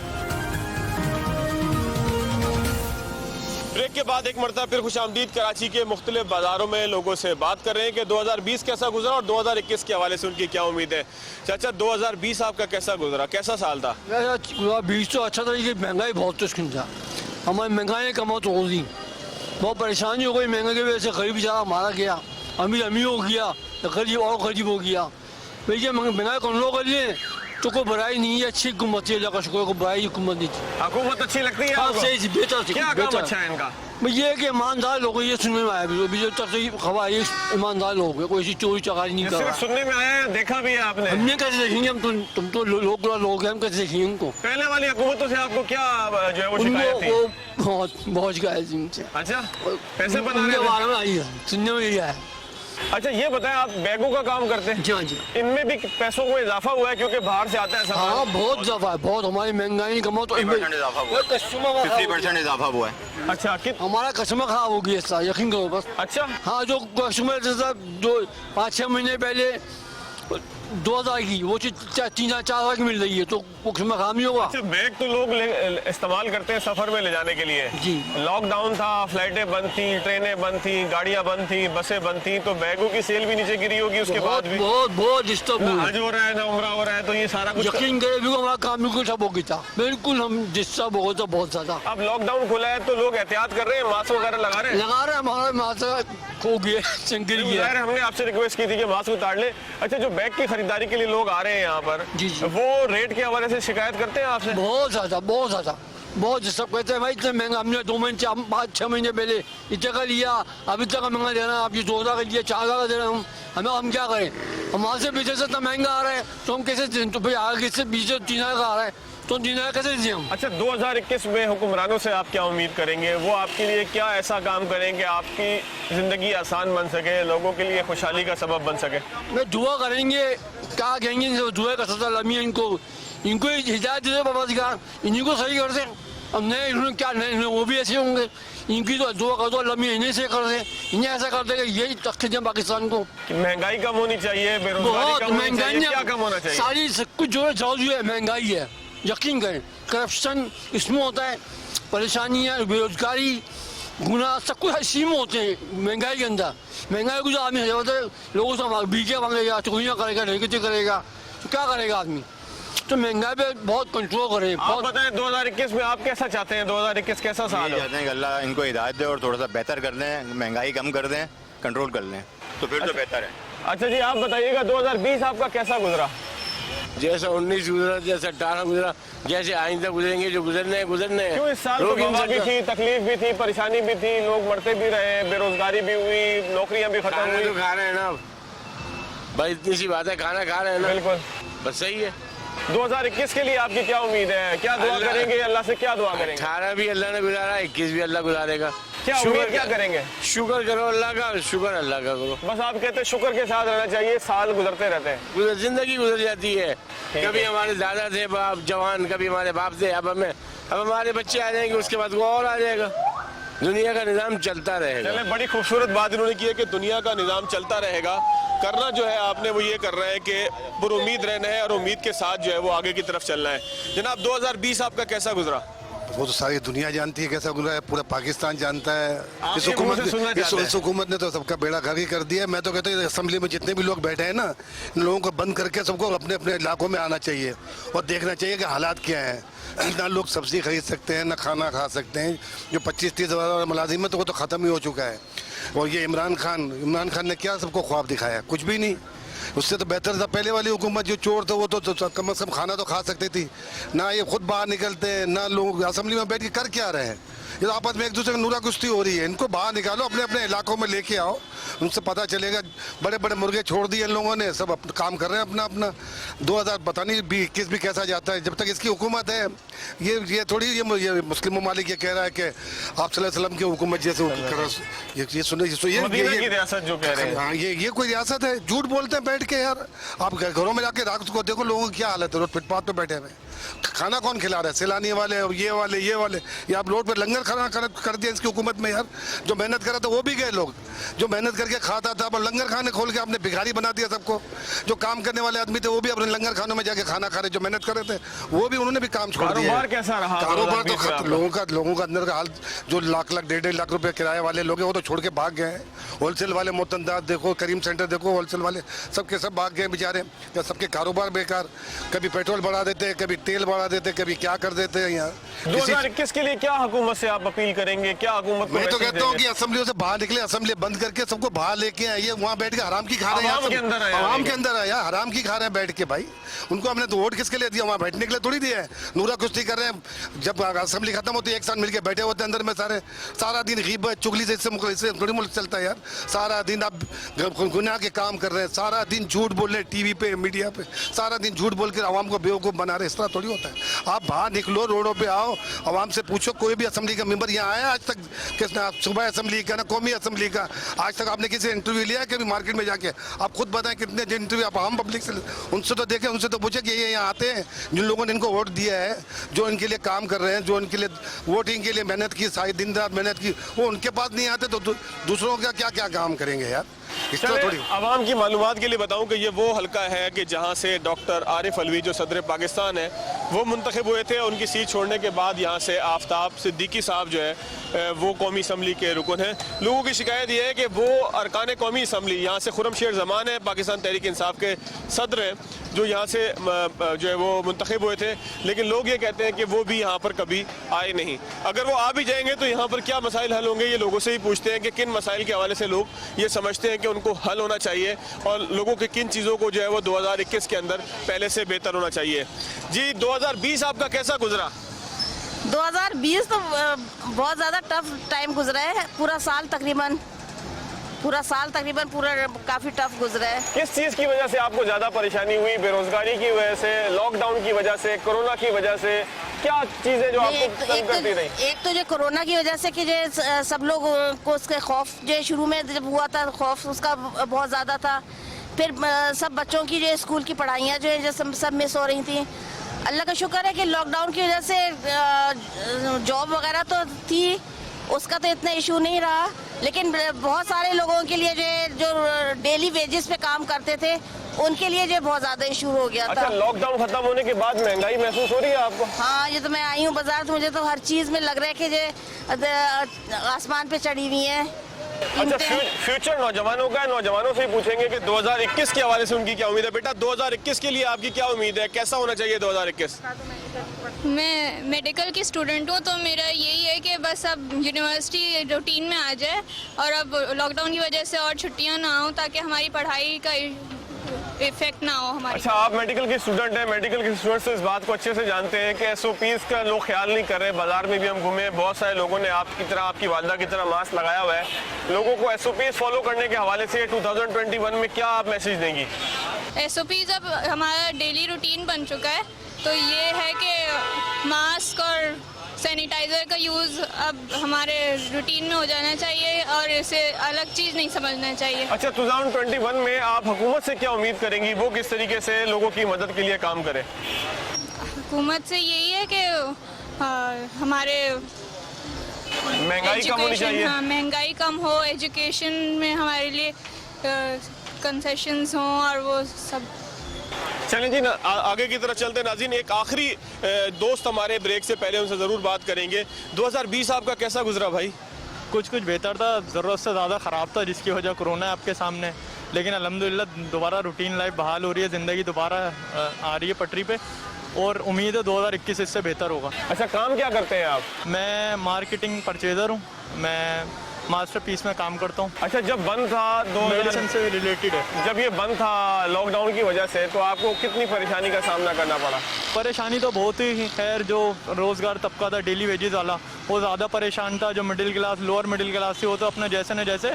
Speaker 1: ब्रेक के बाद एक मरतबा फिर खुशामदीद। कराची के मुख्तलिफ बाजारों में लोगों से बात कर रहे हैं कि 2020 कैसा गुजरा और 2021 के हवाले से उनकी क्या उम्मीद है। चाचा, 2020 आपका कैसा गुजरा? कैसा साल था?
Speaker 8: 2020 तो अच्छा था, लेकिन महंगाई बहुत मुश्किल था। हमारी महंगाई कमा तो हो गई, बहुत परेशानी हो गई महंगाई की वजह से। गरीब बेचारा मारा गया, अमीर हो गया, गरीब और गरीब हो गया। भैया महंगाई कंट्रोल कर लिए तो कोई बुराई नहीं है, अच्छी हुकूमत है, अल्लाह का शुक्र है, कोई बुराई हुकूमत नहीं थी।
Speaker 1: हुकूमत अच्छी लगती है
Speaker 8: हाँ,
Speaker 1: आपको?
Speaker 8: सही बेहतर थी,
Speaker 1: क्या काम
Speaker 8: बेहतर।
Speaker 1: अच्छा है इनका?
Speaker 8: ये है कि ईमानदार लोग हैं, ये सुनने में आया अभी जो तक से खबर आई, ईमानदार लोग हैं, कोई ऐसी चोरी चकारी नहीं कर
Speaker 1: सिर्फ
Speaker 8: रहा।
Speaker 1: सुनने में आया है, देखा भी है आपने?
Speaker 8: हमने कैसे देखेंगे? हम तुम तो लोग हैं, हम कैसे देखेंगे उनको?
Speaker 1: पहले वाली हुकूमतों से आपको क्या जो है वो
Speaker 8: उनको
Speaker 1: शिकायत थी?
Speaker 8: वो बहुत शिकायत थी उनसे।
Speaker 1: अच्छा, पैसे बना
Speaker 8: उनके
Speaker 1: रहे थे?
Speaker 8: बारे में आई है, सुनने में यही है।
Speaker 1: अच्छा, ये बताएं, आप बैगों का काम करते हैं?
Speaker 8: जी हाँ जी।
Speaker 1: इनमें भी पैसों में इजाफा हुआ है क्योंकि बाहर से आता है सामान?
Speaker 8: हाँ, बहुत इजाफा है, बहुत। हमारी महंगाई कमा तो
Speaker 9: 50% इजाफा हुआ है। 50% इजाफा हुआ है।
Speaker 1: अच्छा,
Speaker 8: हमारा कस्टमर खराब हो गया इस साल, यकीन करो बस।
Speaker 1: अच्छा,
Speaker 8: हाँ, जो कस्टमर जैसा जो 5-6 महीने पहले 2000 की वो चीज 3-4 की मिल रही है, तो वो कस्टमर खराब नहीं होगा।
Speaker 1: अच्छा, बैग तो लोग इस्तेमाल करते हैं सफर में ले जाने के लिए।
Speaker 8: जी।
Speaker 1: लॉकडाउन था, फ्लाइटें बंद थी, ट्रेनें बंद थी, गाड़ियां बंद थी, बसें बंद थी, तो बैगों की सेल भी नीचे गिरी होगी उसके बाद भी।
Speaker 8: बहुत डिस्टर्ब
Speaker 1: ना
Speaker 8: हुआ।
Speaker 1: हज हो रहा है ना उम्रा हो रहा है, तो ये सारा कुछ।
Speaker 8: यकीन करे भी हमारा काम बिल्कुल ठप हो गया था, बिल्कुल हम डिस्टर्ब हो गए था बहुत ज्यादा।
Speaker 1: अब लॉकडाउन खुला है तो लोग एहतियात कर रहे हैं, मास्क वगैरह लगा रहे हैं।
Speaker 8: लगा रहे हमारा माथा खो गया, गिर गया।
Speaker 1: जाहिर है, हमने आपसे रिक्वेस्ट की थी कि मास्क उतार ले। अच्छा, जो बैग की खरीदारी के लिए लोग आ रहे हैं यहाँ पर,
Speaker 8: जी, जी।
Speaker 1: वो रेट के हवाले से शिकायत करते हैं आपसे?
Speaker 8: बहुत ज्यादा बहुत सब कहते हैं भाई इतना महंगा, हमने 2 महीने 5-6 महीने पहले इतना का लिया, अब इतना का महंगा देना, आप ये 2000 का लिया, 4000 का दे रहे हैं, हम क्या करें? हमारे से पीछे से इतना महंगा आ रहा है तो हम कैसे दें? तो भाई आगे से पीछे 3000 का आ रहा है तो 3000 कैसे दें हम?
Speaker 1: अच्छा, 2021 में हुक्मरानों से आप क्या उम्मीद करेंगे? वो आपके लिए क्या ऐसा काम करें कि आपकी ज़िंदगी आसान बन सके, लोगों के लिए खुशहाली का सबब बन सके?
Speaker 8: मैं दुआ करेंगे, क्या कहेंगे, दुआ का सदा लमी इनको हिदायत दे दे बाबा जी का, इन्हीं को सही कर दें। अब नए इन्होंने क्या नए वो भी ऐसे होंगे, इनकी तो दुआ कर दो लमी इन्हें से कर दे, इन्हें ऐसा कर देगा, यही तक दें पाकिस्तान को।
Speaker 1: महंगाई कम होनी चाहिए, बेरोजगारी
Speaker 8: बहुत
Speaker 1: कम होनी चाहिए, क्या कम होना
Speaker 8: महंगाई
Speaker 1: चाहिए?
Speaker 8: सारी सब कुछ जो है चालू है, महंगाई है, यकीन करें। करप्शन इसमें होता है, परेशानी है, बेरोजगारी, गुना, सब कुछ इसी में होते हैं महंगाई के अंदर। महंगाई को जो आदमी होता है लोगों से बीके मांगेगा, चोरियाँ करेगा, डकैती करेगा, तो क्या करेगा आदमी? तो महंगाई पे बहुत कंट्रोल करें।
Speaker 1: आप
Speaker 8: बहुत
Speaker 1: बताएं, 2021 में आप कैसा चाहते हैं? 2021 कैसा साल हो?
Speaker 9: चाहते हैं कि अल्लाह इनको हिदायत दे और थोड़ा सा बेहतर कर दें, महंगाई कम कर दें, कंट्रोल कर लें, तो फिर तो बेहतर है।
Speaker 1: अच्छा जी, आप बताइएगा 2020 आपका कैसा गुजरा?
Speaker 10: जैसा 19 गुजरा, जैसा 18 गुजरा, जैसे आइंदा गुजरेंगे, जो गुजरने
Speaker 1: क्यों इस साल तो वबा भी थी, तकलीफ भी थी, परेशानी भी थी, लोग मरते भी रहे, बेरोजगारी भी हुई, नौकरियां भी खत्म
Speaker 10: खाना तो
Speaker 1: हुई।
Speaker 10: खा रहे हैं ना, भाई इतनी सी बात है, खाना खा रहे हैं ना,
Speaker 1: बिल्कुल,
Speaker 10: बस सही है।
Speaker 1: 2021 के लिए आपकी क्या उम्मीद है? क्या दुआ
Speaker 10: अल्लाह-
Speaker 1: करेंगे? अल्लाह से क्या दुआ करेंगे?
Speaker 10: 18 भी अल्लाह ने गुजारा, 21 भी अल्लाह गुजारेगा।
Speaker 1: क्या उम्मीद क्या करेंगे?
Speaker 10: शुक्र करो अल्लाह का, शुक्र अल्लाह का करो।
Speaker 1: बस आप कहते हैं शुक्र के साथ रहना चाहिए, साल गुजरते रहते हैं।
Speaker 10: जिंदगी गुजर जाती है। कभी हमारे दादा थे बाप जवान, कभी हमारे बाप थे, अब हमारे बच्चे आ जाएंगे, उसके बाद वो और आ जाएगा। दुनिया का निज़ाम चलता रहेगा।
Speaker 1: चले, बड़ी खूबसूरत बात इन्होंने की है कि दुनिया का निज़ाम चलता रहेगा। करना जो है आपने वो ये कर रहे हैं कि पुरुम्मीद रहना है और उम्मीद के साथ जो है वो आगे की तरफ चलना है। जनाब 2020 आपका कैसा गुजरा?
Speaker 11: वो तो सारी दुनिया जानती है कैसा गुजरा है, पूरा पाकिस्तान जानता है।
Speaker 1: आप
Speaker 11: इस
Speaker 1: ये मुंह से सुनना चाहते हैं?
Speaker 11: हुकूमत ने तो सबका बेड़ा गर्क ही कर दिया है। मैं तो कहता हूँ असेंबली में जितने भी लोग बैठे हैं ना, इन लोगों को बंद करके सबको अपने अपने इलाकों में आना चाहिए और देखना चाहिए कि हालात क्या हैं। ना लोग सब्जी खरीद सकते हैं, ना खाना खा सकते हैं। जो 25-30 हज़ार मुलाजिमत है वो तो ख़त्म ही हो चुका है। और ये इमरान खान ने क्या सबको ख्वाब दिखाया? कुछ भी नहीं। उससे तो बेहतर था पहले वाली हुकूमत, जो चोर थे वो तो कम से कम खाना तो खा सकती थी। ना ये खुद बाहर निकलते हैं, ना लोग असेंबली में बैठ के कर क्या रहे हैं। ये तो आपस में एक दूसरे की नूरा कुश्ती हो रही है। इनको बाहर निकालो, अपने अपने इलाकों में लेके आओ, उनसे पता चलेगा। बड़े बड़े मुर्गे छोड़ दिए इन लोगों ने, सब काम कर रहे हैं अपना अपना। 2000 पता नहीं 21 भी कैसा जाता है। जब तक इसकी हुकूमत है, ये थोड़ी ये मुस्लिम ममालिक ये कह रहा है कि आप सल्लल्लाहु अलैहि वसल्लम की हुकूमत जैसे ये सुने
Speaker 1: की रियासत जो कह रहे हैं।
Speaker 11: हाँ, ये कोई रियासत है? झूठ बोलते हैं बैठ के यार। आप घरों में जाके रात को देखो लोगों की क्या हालत है, रोड फुटपाथ पे बैठे हुए। खाना कौन खिला रहा है? सैलानी वाले, ये वाले। ये आप रोड पे लंगर खाना कर दिया इसकी हुकूमत में यार। जो मेहनत कर रहा था वो भी गए लोग, जो मेहनत करके खाता था। अब लंगर खाने खोल के आपने भिखारी बना दिया सबको। जो काम करने वाले आदमी थे वो भी अपने लंगर खानों में जाके खाना खा रहे। जो मेहनत कर रहे थे वो भी उन्होंने भी काम छोड़ दिया।
Speaker 1: कारोबार कैसा रहा?
Speaker 11: कारोबार तो लोगों का अंदर का हाल, जो लाख 1.5 लाख रुपए किराए वाले लोग हैं वो तो छोड़ के भाग गए हैं। होलसेल वाले मोतनदार देखो, करीम सेंटर देखो, होलसेल वाले सबके सब भाग गए बेचारे। सबके कारोबार बेकार। कभी पेट्रोल बढ़ा देते हैं, कभी तेल बढ़ा देते हैं, कभी क्या कर देते हैं यार।
Speaker 1: 2021 के लिए क्या हुकूमत से आप अपील करेंगे? क्या हुकूमत को
Speaker 11: मैं तो
Speaker 1: मैसेज
Speaker 11: कहता हूँ
Speaker 1: देंगे?
Speaker 11: कि असेंबलियों से बाहर निकले, असेंबली बंद करके सबको बाहर लेके आइए। वहाँ बैठ के हराम की खा रहे हैं।
Speaker 1: आवाम के अंदर है यार,
Speaker 11: आवाम के अंदर है यार, हराम की खा रहे हैं बैठ के भाई। उनको हमने तो वोट किसके लिए दिया? वहाँ बैठने के लिए थोड़ी दिया है। नूरा कुश्ती कर रहे हैं। जब असेंबली खत्म होती है एक साथ मिलके बैठे होते हैं अंदर में सारे। सारा दिन गीबत चुगली से इससे थोड़ी मुल्क चलता है यार। सारा दिन आप गुनाह के काम कर रहे हैं, सारा दिन झूठ बोल रहे हैं टीवी पे, मीडिया पे। सारा दिन झूठ बोल के आवाम को बेवकूफ़ बना रहे। इस तरह थोड़ी होता है। आप बाहर निकलो, रोडों पे आओ, आवाम से पूछो। कोई भी असेंबली का मेंबर यहाँ आया आज तक? किसने? सुबह असेंबली का, ना कौमी असेंबली का, आज तक आपने किसी इंटरव्यू लिया है कभी मार्केट में जाके? आप खुद बताएं कितने इंटरव्यू आप आम पब्लिक से, उनसे तो देखें, उनसे तो पूछे कि ये यहाँ आते हैं जिन लोगों ने इनको वोट दिया है, जो इनके लिए काम कर रहे हैं, जो इनके लिए वोटिंग के लिए मेहनत की, सारी दिन रात मेहनत की, वो उनके पास नहीं आते तो दूसरों का क्या क्या काम करेंगे यार? इस तरह थोड़ी।
Speaker 1: आवाम की मालूमात के लिए बताऊं कि ये वो हल्का है कि जहां से डॉक्टर आरिफ अलवी जो सदर पाकिस्तान है वो मुंतखब हुए थे। उनकी सीट छोड़ने के बाद यहाँ से आफ्ताब सिद्दीकी साहब जो है वो कौमी असम्बली के रुकन हैं। लोगों की शिकायत ये है कि वो अरकान कौमी असम्बली यहाँ से खुरम शेर जमान है, पाकिस्तान तहरीक इंसाफ के सदर हैं, जो यहाँ से जो है वो मुंतखब हुए थे, लेकिन लोग ये कहते हैं कि वो भी यहाँ पर कभी आए नहीं। अगर वो आ भी जाएंगे तो यहाँ पर क्या मसाइल हल होंगे, ये लोगों से ही पूछते हैं कि किन मसाइल के हवाले से लोग ये समझते हैं कि उनको हल होना चाहिए और लोगों के किन चीज़ों को जो है वो 2021 के अंदर पहले से बेहतर होना चाहिए। जी 2020 आपका कैसा गुजरा?
Speaker 12: 2020 तो बहुत ज़्यादा टफ टाइम गुजरा है। पूरा साल तकरीबन पूरा काफ़ी टफ गुजरा है।
Speaker 1: किस चीज़ की वजह से आपको ज़्यादा परेशानी हुई? बेरोजगारी की वजह से, लॉकडाउन की वजह से, कोरोना की वजह से? क्या चीज़ें जो आपको तंग करती रही?
Speaker 12: एक तो जो कोरोना की वजह से कि जो सब लोग को उसके खौफ जो शुरू में जब हुआ था, खौफ उसका बहुत ज़्यादा था। फिर सब बच्चों की जो स्कूल की पढ़ाइयाँ जो है जो सब मिस हो रही थी। अल्लाह का शुक्र है कि लॉकडाउन की वजह से जॉब वगैरह तो थी, उसका तो इतना इशू नहीं रहा, लेकिन बहुत सारे लोगों के लिए जो डेली वेजेस पे काम करते थे उनके लिए जो बहुत ज़्यादा इशू हो गया था।
Speaker 1: अच्छा, लॉकडाउन खत्म होने के बाद महंगाई महसूस हो रही है आपको?
Speaker 12: हाँ, ये तो मैं आई हूँ बाजार तो मुझे तो हर चीज़ में लग रहा है कि जो आसमान पे चढ़ी हुई है।
Speaker 1: अच्छा, फ्यूचर नौजवानों का है, नौजवानों से ही पूछेंगे कि 2021 के हवाले से उनकी क्या उम्मीद है। बेटा 2021 के लिए आपकी क्या उम्मीद है, कैसा होना चाहिए 2021?
Speaker 13: मैं मेडिकल की स्टूडेंट हूँ, तो मेरा यही है कि बस अब यूनिवर्सिटी रूटीन में आ जाए और अब लॉकडाउन की वजह से और छुट्टियाँ ना हो, ताकि हमारी पढ़ाई का इफेक्ट ना हो हमारी।
Speaker 1: अच्छा, आप मेडिकल के स्टूडेंट हैं, मेडिकल के स्टूडेंट्स इस बात को अच्छे से जानते हैं कि SOPs का लोग ख्याल नहीं कर रहे। बाजार में भी हम घूमे, बहुत सारे लोगों ने आपकी तरह, आपकी वालदा की तरह मास्क लगाया हुआ है। लोगों को SOPs फॉलो करने के हवाले से 2021 में क्या आप मैसेज देंगी?
Speaker 13: SOPs अब हमारा डेली रूटीन बन चुका है, तो ये है कि मास्क और सैनिटाइज़र का यूज़ अब हमारे रूटीन में हो जाना चाहिए और इसे अलग चीज़ नहीं समझना चाहिए।
Speaker 1: अच्छा, 2021 में आप हुकूमत से क्या उम्मीद करेंगी, वो किस तरीके से लोगों की मदद के लिए काम करे?
Speaker 13: हुकूमत से यही है कि हमारे
Speaker 1: महंगाई कम होनी चाहिए।
Speaker 13: हाँ, महंगाई कम हो, एजुकेशन में हमारे लिए कंसेशंस हों और वो सब।
Speaker 1: चलें जी, आगे की तरफ चलते हैं। नाज़रीन, एक आखिरी दोस्त हमारे ब्रेक से पहले उनसे ज़रूर बात करेंगे। 2020 आपका कैसा गुजरा भाई?
Speaker 14: कुछ बेहतर था, ज़रूरत से ज़्यादा ख़राब था, जिसकी वजह कोरोना है आपके सामने। लेकिन अल्हम्दुलिल्लाह दोबारा रूटीन लाइफ बहाल हो रही है, ज़िंदगी दोबारा आ रही है पटरी पे और उम्मीद है 2021 इससे बेहतर होगा।
Speaker 1: अच्छा, काम क्या करते हैं आप?
Speaker 14: मैं मार्केटिंग परचेज़र हूँ, मैं मास्टरपीस में काम करता हूँ।
Speaker 1: अच्छा, जब बंद था
Speaker 14: मेडिसिन से रिलेटेड है।
Speaker 1: जब ये बंद था लॉकडाउन की वजह से, तो आपको कितनी परेशानी का सामना करना पड़ा?
Speaker 14: परेशानी तो बहुत ही खैर, जो रोज़गार तबका था डेली वेजेस वाला वो ज़्यादा परेशान था। जो middle class, lower middle class थी, वो तो अपना जैसे न जैसे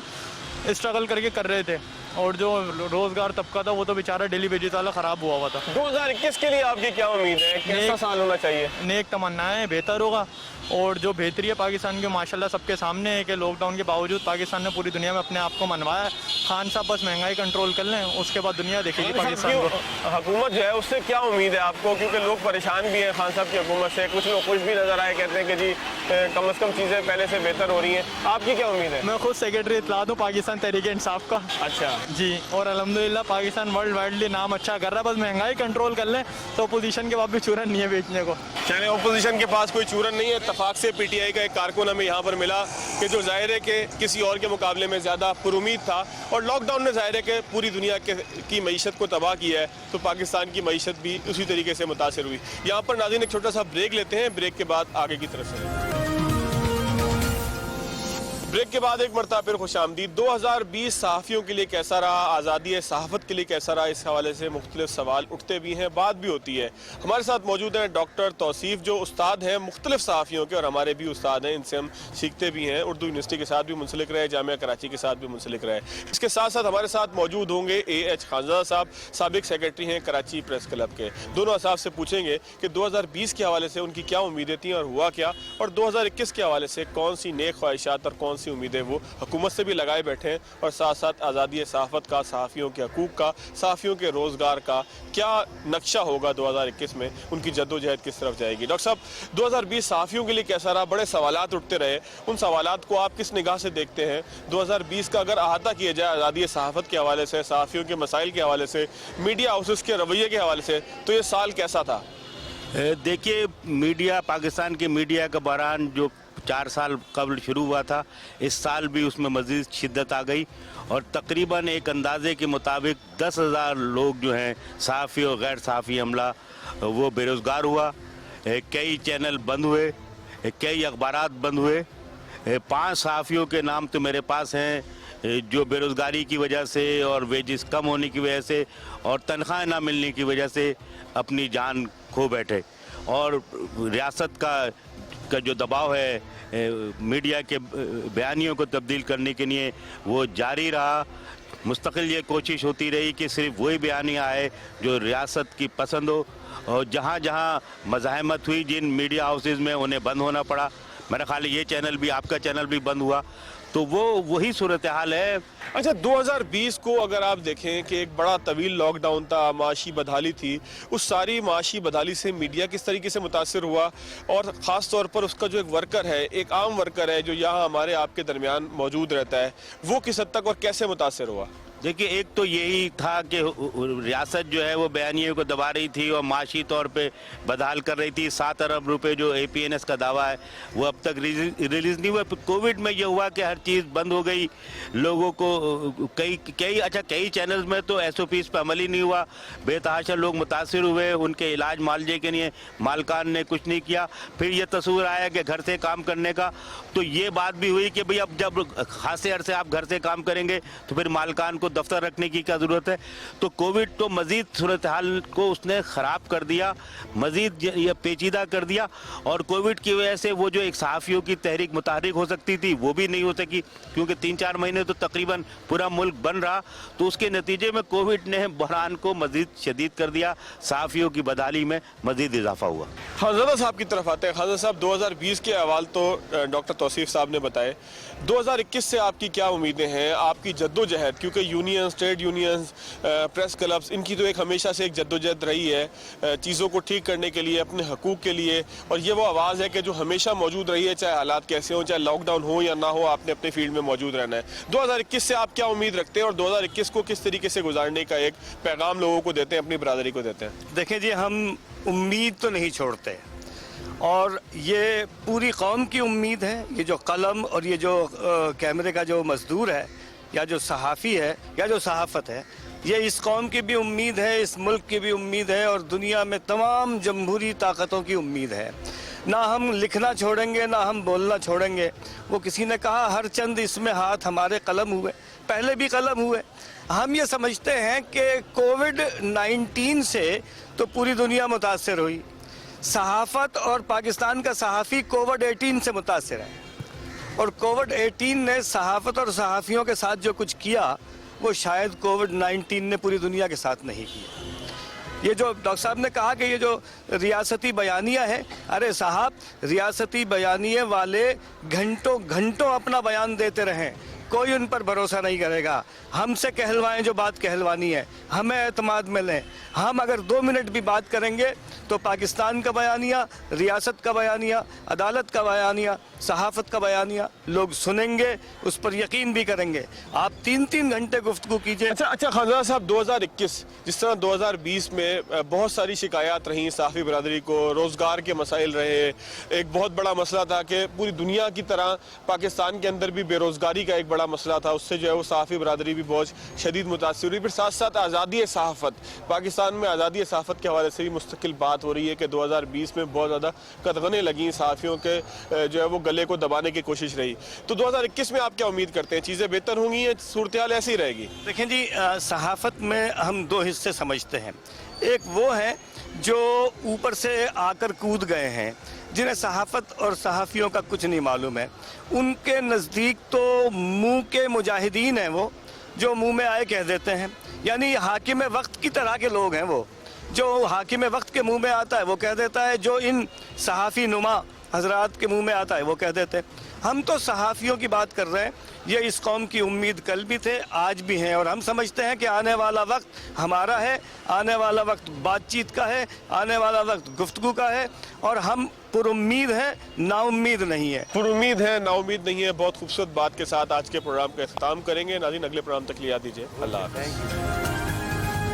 Speaker 14: स्ट्रगल करके कर रहे थे, और जो रोज़गार तबका था वो तो बेचारा डेली वेजेस वाला ख़राब हुआ था।
Speaker 1: 2021 के लिए आपकी क्या उम्मीद है, कैसा साल होना चाहिए?
Speaker 14: नेक तमन्नाएं, बेहतर होगा। और जो बेहतरी है पाकिस्तान के माशाल्लाह सबके सामने है कि लॉकडाउन के बावजूद पाकिस्तान ने पूरी दुनिया में अपने आप को मनवाया है। खान साहब बस महंगाई कंट्रोल कर लें, उसके बाद दुनिया देखेगी पाकिस्तान को।
Speaker 1: हुकूमत जो है उससे क्या उम्मीद है आपको, क्योंकि लोग परेशान भी हैं खान साहब की हुकूमत से, कुछ लोग खुश भी नज़र आए, कहते हैं कि जी कम से कम चीज़ें पहले से बेहतर हो रही हैं। आपकी क्या उम्मीद है?
Speaker 14: मैं खुद सेक्रेटरी इत्तलात हूँ पाकिस्तान तहरीक इंसाफ का।
Speaker 1: अच्छा
Speaker 14: जी, और अल्हम्दुलिल्लाह पाकिस्तान वर्ल्ड वाइडली नाम अच्छा कर रहा है। बस महंगाई कंट्रोल कर लें तो अपोजिशन के पास भी चूरन नहीं है बेचने को।
Speaker 1: चले, अपोजिशन के पास कोई चूरन नहीं है। इत्तफाक से पीटीआई का एक कारकुन हमें यहाँ पर मिला कि जो जाहिर है कि किसी और के मुकाबले में ज़्यादा पुरुमीद था, और लॉकडाउन ने जाहिर है कि पूरी दुनिया की मईशत को तबाह किया है, तो पाकिस्तान की मईशत भी उसी तरीके से मुतासर हुई। यहाँ पर नाज़रीन एक छोटा सा ब्रेक लेते हैं, ब्रेक के बाद आगे की तरफ से। ब्रेक के बाद एक मरतबा फिर खुशामदीद। 2020 सहाफ़ियों के लिए कैसा रहा, आज़ादी सहाफ़त के लिए कैसा रहा, इस हवाले से मुख्तलिफ सवाल उठते भी हैं, बात भी होती है। हमारे साथ मौजूद हैं डॉक्टर तौसीफ़, जो उस्ताद हैं मुख्तलिफ सहाफ़ियों के, और हमारे भी उस्ताद हैं, इनसे हम सीखते भी हैं। उर्दू यूनिवर्सिटी के साथ भी मुंसलिक रहे, जामिया कराची के साथ भी मुंसलिक रहे। इसके साथ साथ हमारे साथ मौजूद होंगे AH खानज़ादा साहब, साबिक सेक्रेटरी हैं कराची प्रेस क्लब के। दोनों असाब से पूछेंगे कि 2020 के हवाले से उनकी क्या उम्मीदें थी और हुआ क्या, और 2021 के हवाले से कौन सी नेक ख्वाहिशात और कौन सी उम्मीदें वो हुकूमत से भी लगाए बैठे हैं, और साथ साथ आज़ादी सहाफ़त का, सहाफ़ियों के हकूक़ का, सहाफ़ियों के रोज़गार का क्या नक्शा होगा 2021 में, उनकी जद्दोजहद किस तरफ जाएगी। डॉक्टर साहब, 2020 सहाफ़ियों के लिए कैसा रहा? बड़े सवालात उठते रहे, उन सवालात को आप किस निगाह से देखते हैं? 2020 का अगर अहाता किया जाए आज़ादी सहाफ़त के हवाले से, सहाफ़ियों के मसाइल के हवाले से, मीडिया हाउसेस के रवैये के हवाले से, तो ये साल कैसा था?
Speaker 15: देखिए, मीडिया, पाकिस्तान के मीडिया का बहरान जो 4 साल कबल शुरू हुआ था, इस साल भी उसमें मज़ीद शिद्दत आ गई, और तकरीबन एक अंदाजे के मुताबिक 10,000 लोग जो हैं सहाफ़ी और गैर सहाफ़ी अमला वो बेरोज़गार हुआ। कई चैनल बंद हुए, कई अखबारात बंद हुए। 5 सहाफ़ियों के नाम तो मेरे पास हैं जो बेरोज़गारी की वजह से और वेजेस कम होने की वजह से और तनख्वाह ना मिलने की वजह से अपनी जान खो बैठे, और रियासत का जो दबाव है मीडिया के बयानियों को तब्दील करने के लिए वो जारी रहा। मुस्तकिल ये कोशिश होती रही कि सिर्फ वही बयानियाँ आए जो रियासत की पसंद हो, और जहाँ जहाँ मज़ाहमत हुई जिन मीडिया हाउसेस में उन्हें बंद होना पड़ा। मेरा ख्याल है ये चैनल भी, आपका चैनल भी बंद हुआ, तो वो वही सूरत हाल है।
Speaker 1: अच्छा, 2020 को अगर आप देखें कि एक बड़ा तवील लॉकडाउन था, माशी बदहाली थी, उस सारी माशी बदहाली से मीडिया किस तरीके से मुतासर हुआ, और ख़ास तौर पर उसका जो एक वर्कर है, एक आम वर्कर है जो यहाँ हमारे आपके दरमियान मौजूद रहता है, वो किस हद तक और कैसे मुतासर हुआ?
Speaker 15: देखिए, एक तो यही था कि रियासत जो है वो बयानियों को दबा रही थी और माशी तौर पे बदहाल कर रही थी। 7 अरब रुपए जो APNS का दावा है वो अब तक रिलीज़ नहीं हुआ। कोविड में ये हुआ कि हर चीज़ बंद हो गई, लोगों को कई चैनल्स में तो SOPs पे अमल ही नहीं हुआ, बेतहाशा लोग मुतासिर हुए, उनके इलाज मालजे के लिए मालकान ने कुछ नहीं किया। फिर ये तस्वीर आया कि घर से काम करने का, तो ये बात भी हुई कि भाई अब जब खासे अरसे आप घर से काम करेंगे तो फिर मालकान को दफ्तर रखने की क्या ज़रूरत है। तो कोविड तो मज़ीद सूरत हाल को उसने ख़राब कर दिया, मज़ीद ये पेचीदा कर दिया, और कोविड की वजह से वो जो एक सहाफ़ियों की तहरीक मुतहरिक हो सकती थी वो भी नहीं हो सकी, क्योंकि 3-4 महीने तो तकरीबन पूरा मुल्क बन रहा। तो उसके नतीजे में कोविड ने बहरान को मज़ीद शदीद कर दिया, सहाफ़ियों की बदहाली में मज़ीद इजाफा हुआ।
Speaker 1: खाजा साहब की तरफ आते हैं। खाजा साहब, 2020 के अहवाल तो डॉक्टर तौसीफ साहब ने बताए, 2021 से आपकी क्या उम्मीदें हैं, आपकी जद्दोजहद, क्योंकि unions, trade unions, press clubs, इनकी तो एक हमेशा से एक जद्दोजहद रही है चीज़ों को ठीक करने के लिए, अपने हकूक़ के लिए, और ये वो आवाज़ है कि जो हमेशा मौजूद रही है, चाहे हालात कैसे हों, चाहे लॉकडाउन हो या ना हो, आपने अपने फील्ड में मौजूद रहना है। 2021 से आप क्या उम्मीद रखते हैं और 2021 को किस तरीके से गुजारने का एक पैगाम लोगों को देते हैं, अपनी बरादरी को देते हैं?
Speaker 16: देखें जी, हम उम्मीद तो नहीं छोड़ते, और ये पूरी कौम की उम्मीद है। ये जो कलम और ये जो कैमरे का जो मजदूर है, या जो सहाफ़ी है, या जो सहाफ़त है, ये इस कौम की भी उम्मीद है, इस मुल्क की भी उम्मीद है, और दुनिया में तमाम जमहूरी ताकतों की उम्मीद है। ना हम लिखना छोड़ेंगे, ना हम बोलना छोड़ेंगे। वो किसी ने कहा हर चंद इसमें हाथ हमारे कलम हुए, पहले भी कलम हुए। हम ये समझते हैं कि कोविड-19 से तो पूरी दुनिया मुतासर हुई, सहाफ़त और पाकिस्तान का सहाफ़ी कोविड-18 से मुतासर है, और कोविड-18 ने सहाफ़त और सहाफ़ियों के साथ जो कुछ किया वो शायद कोविड-19 ने पूरी दुनिया के साथ नहीं किया। ये जो डॉक्टर साहब ने कहा कि ये जो रियासती बयानिया है, अरे साहब, रियासती बयानिए वाले घंटों घंटों अपना बयान देते रहें, कोई उन पर भरोसा नहीं करेगा। हमसे कहलवाएं जो बात कहलवानी है, हमें एतमाद में लें। हम अगर 2 मिनट भी बात करेंगे तो पाकिस्तान का बयानिया, रियासत का बयानिया, अदालत का बयानिया, सहाफ़त का बयानिया लोग सुनेंगे, उस पर यकीन भी करेंगे। आप 3-3 घंटे गुफ्तगू कीजिए।
Speaker 1: अच्छा खाजा साहब, 2021 जिस तरह 2020 में बहुत सारी शिकायत रहीं सहाफ़ी बरादरी को, रोज़गार के मसाइल रहे, एक बहुत बड़ा मसला था कि पूरी दुनिया की तरह पाकिस्तान के अंदर भी बेरोज़गारी का एक बड़ा मसला था, उससे जो है वो सहाफ़ी बरादरी भी बहुत शदीद मुतासिर हुई। फिर साथ साथ आज़ादी सहाफ़त, पाकिस्तान में आज़ादी सहाफ़त के हवाले से भी मुस्तकिल बात हो रही है कि 2020 में बहुत ज़्यादा कदगने लगी, सहाफ़ियों के जो है वो गले को दबाने की कोशिश रही। तो 2021 में आप क्या उम्मीद करते हैं, चीज़ें बेहतर होंगी या सूरत हाल ऐसी रहेगी?
Speaker 16: देखें जी, सहाफ़त में हम 2 हिस्से समझते हैं। एक वो है जो ऊपर से आकर कूद गए हैं, जिन्हें सहाफ़त और सहाफ़ियों का कुछ नहीं मालूम है। उनके नज़दीक तो मुंह के मुजाहिदीन हैं, वो जो मुंह में आए कह देते हैं, यानी हाकिम वक्त की तरह के लोग हैं। वो जो हाकिम वक्त के मुंह में आता है वो कह देता है, जो इन सहाफ़ी नुमा हजरात के मुंह में आता है वो कह देते हैं। हम तो सहाफ़ियों की बात कर रहे हैं। ये इस कौम की उम्मीद कल भी थे, आज भी हैं, और हम समझते हैं कि आने वाला वक्त हमारा है, आने वाला वक्त बातचीत का है, आने वाला वक्त गुफ्तगू का है, और हम पुरुम्मीद हैं, नाउम्मीद नहीं है।
Speaker 1: पुरुम्मीद है, नाउम्मीद नहीं है। बहुत खूबसूरत बात के साथ आज के प्रोग्राम का इख्तिताम करेंगे। नाज़रीन, अगले प्रोग्राम तक लिया दीजिए। अल्लाह हाफ़िज़।